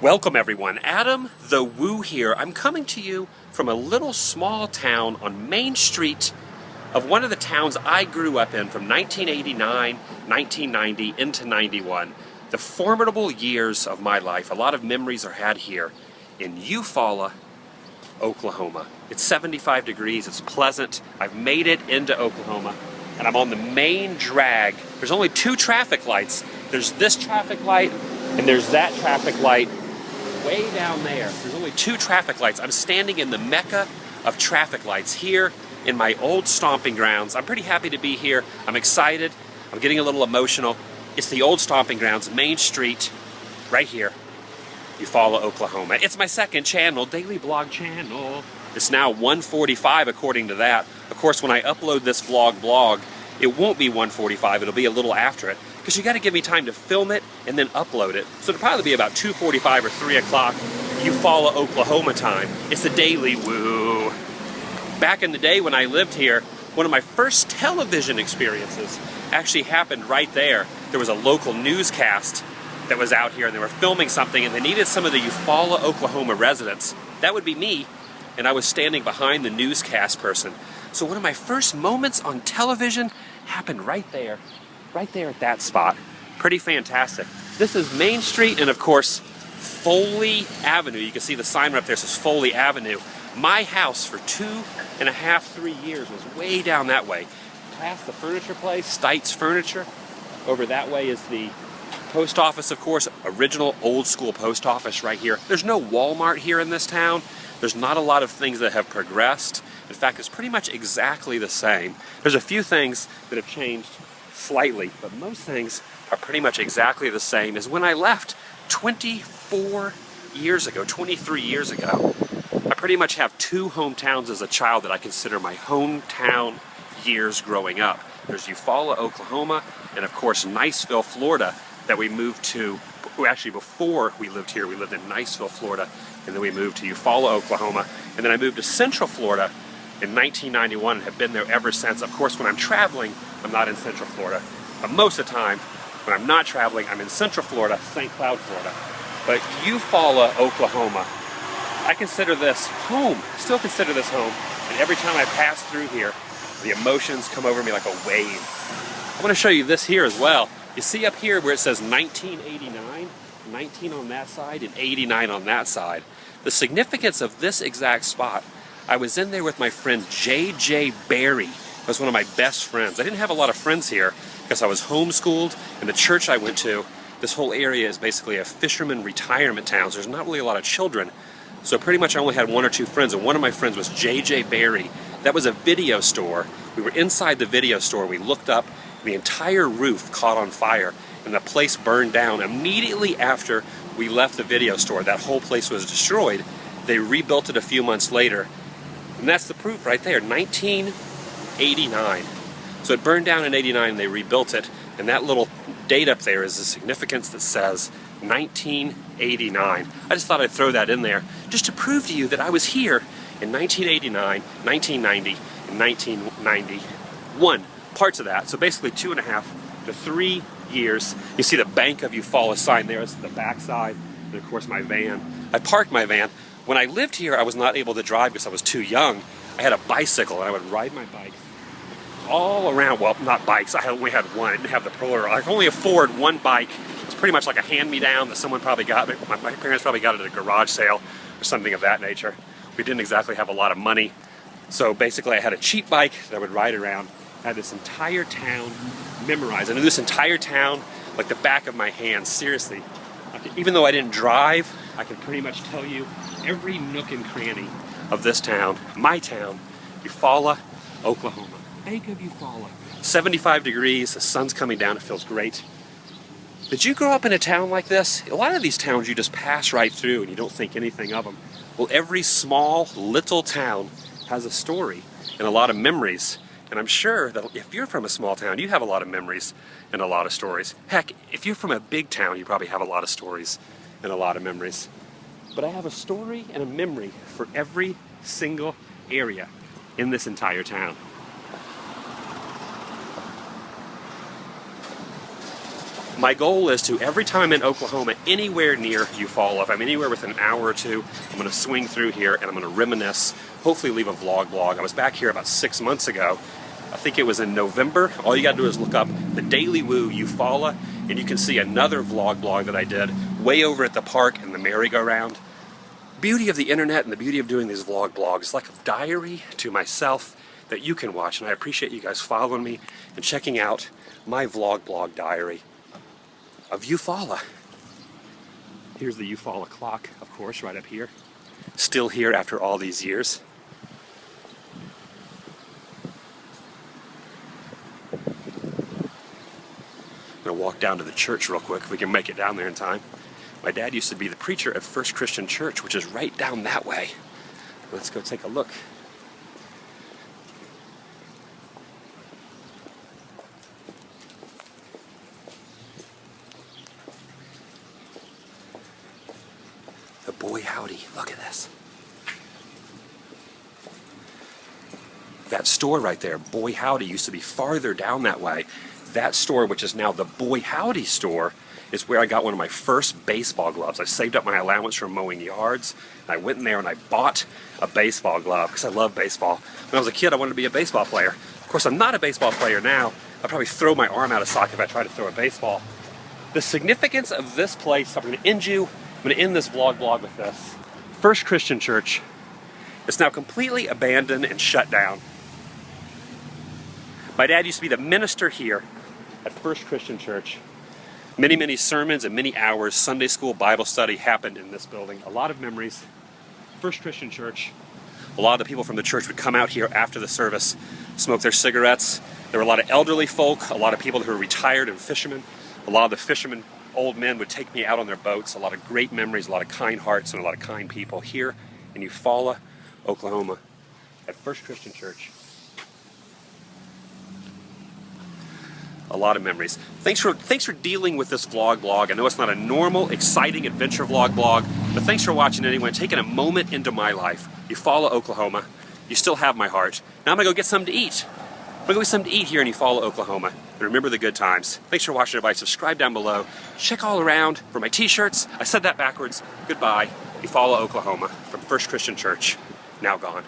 Welcome everyone, Adam the Woo here. I'm coming to you from a little small town on Main Street of one of the towns I grew up in from 1989, 1990 into 91. The formidable years of my life. A lot of memories are had here in Eufaula, Oklahoma. It's 75 degrees, it's pleasant. I've made it into Oklahoma and I'm on the main drag. There's only two traffic lights. There's this traffic light and there's that traffic light way down there. There's only two traffic lights. I'm standing in the mecca of traffic lights here in my old stomping grounds. I'm pretty happy to be here. I'm excited. I'm getting a little emotional. It's the old stomping grounds, Main Street, right here, Eufaula, Oklahoma. It's my second channel, daily blog channel. It's now 1:45 according to that. Of course, when I upload this blog, it won't be 1:45, it'll be a little after it, because you got to give me time to film it and then upload it. So it'll probably be about 2:45 or 3 o'clock Eufaula, Oklahoma time. It's the Daily Woo. Back in the day when I lived here, one of my first television experiences actually happened right there. There was a local newscast that was out here and they were filming something and they needed some of the Eufaula, Oklahoma residents. That would be me, and I was standing behind the newscast person. So one of my first moments on television happened right there at that spot. Pretty fantastic. This is Main Street and of course Foley Avenue. You can see the sign right up there says Foley Avenue. My house for 2.5, 3 years was way down that way. Past the furniture place, Stites Furniture. Over that way is the post office, of course, original old school post office right here. There's no Walmart here in this town. There's not a lot of things that have progressed. In fact, it's pretty much exactly the same. There's a few things that have changed slightly, but most things are pretty much exactly the same as when I left 23 years ago. I pretty much have two hometowns as a child that I consider my hometown years growing up. There's Eufaula, Oklahoma, and of course Niceville, Florida, that we moved to. Actually, before we lived here, we lived in Niceville, Florida, and then we moved to Eufaula, Oklahoma, and then I moved to Central Florida in 1991 and have been there ever since. Of course, when I'm traveling, I'm not in Central Florida, but most of the time, when I'm not traveling, I'm in Central Florida, St. Cloud, Florida. But Eufaula, Oklahoma, I consider this home, still consider this home, and every time I pass through here, the emotions come over me like a wave. I want to show you this here as well. You see up here where it says 1989, 19 on that side and 89 on that side. The significance of this exact spot, I was in there with my friend J.J. Barry. He was one of my best friends. I didn't have a lot of friends here because I was homeschooled, and the church I went to, this whole area is basically a fisherman retirement town, so there's not really a lot of children. So pretty much I only had one or two friends, and one of my friends was J.J. Barry. That was a video store. We were inside the video store. We looked up, the entire roof caught on fire, and the place burned down. Immediately after we left the video store, that whole place was destroyed. They rebuilt it a few months later, and that's the proof right there, 1989. So it burned down in 89 and they rebuilt it, and that little date up there is the significance that says 1989. I just thought I'd throw that in there just to prove to you that I was here in 1989, 1990, and 1991. Parts of that, so basically 2.5 to 3 years. You see the Bank of Eufaula sign there. It's the back side, and of course my van. I parked my van. When I lived here, I was not able to drive because I was too young. I had a bicycle, and I would ride my bike all around. Well, not bikes. I only had one. I didn't have the plural. I could only afford one bike. It's pretty much like a hand-me-down that someone probably got. My parents probably got it at a garage sale or something of that nature. We didn't exactly have a lot of money. So basically, I had a cheap bike that I would ride around. I had this entire town memorized. I knew this entire town like the back of my hand, seriously. Even though I didn't drive, I can pretty much tell you every nook and cranny of this town, my town, Eufaula, Oklahoma. Bank of Eufaula. 75 degrees, the sun's coming down, it feels great. Did you grow up in a town like this? A lot of these towns you just pass right through and you don't think anything of them. Well, every small, little town has a story and a lot of memories. And I'm sure that if you're from a small town, you have a lot of memories and a lot of stories. Heck, if you're from a big town, you probably have a lot of stories and a lot of memories. But I have a story and a memory for every single area in this entire town. My goal is to, every time I'm in Oklahoma, anywhere near Eufaula, if I'm anywhere within an hour or two, I'm going to swing through here and I'm going to reminisce, hopefully leave a vlog. I was back here about 6 months ago. I think it was in November. All you got to do is look up TheDailyWoo Eufaula, and you can see another vlog that I did way over at the park in the merry-go-round. Beauty of the internet and the beauty of doing these vlogs, it's like a diary to myself that you can watch, and I appreciate you guys following me and checking out my vlog diary of Eufaula. Here's the Eufaula clock, of course, right up here. Still here after all these years. I'm going to walk down to the church real quick if we can make it down there in time. My dad used to be the preacher at First Christian Church, which is right down that way. Let's go take a look. The boy howdy, look at this. That store right there, Boy Howdy, used to be farther down that way. That store, which is now the Boy Howdy store, is where I got one of my first baseball gloves. I saved up my allowance from mowing yards, and I went in there and I bought a baseball glove because I love baseball. When I was a kid, I wanted to be a baseball player. Of course, I'm not a baseball player now. I'd probably throw my arm out of socket if I tried to throw a baseball. The significance of this place, I'm going to end this vlog with this. First Christian Church is now completely abandoned and shut down. My dad used to be the minister here at First Christian Church. Many sermons and many hours, Sunday school, Bible study happened in this building. A lot of memories. First Christian Church. A lot of the people from the church would come out here after the service, smoke their cigarettes. There were a lot of elderly folk, a lot of people who were retired and fishermen. A lot of the fishermen, old men, would take me out on their boats. A lot of great memories, a lot of kind hearts, and a lot of kind people here in Eufaula, Oklahoma, at First Christian Church. A lot of memories. Thanks for dealing with this vlog. I know it's not a normal, exciting adventure vlog, but thanks for watching anyway, taking a moment into my life. Eufaula, Oklahoma. You still have my heart. Now I'm gonna go get something to eat. I'm gonna go get something to eat here in Eufaula, Oklahoma. And remember the good times. Thanks for watching, everybody. Subscribe down below. Check all around for my t-shirts. I said that backwards. Goodbye. Eufaula, Oklahoma, from First Christian Church. Now gone.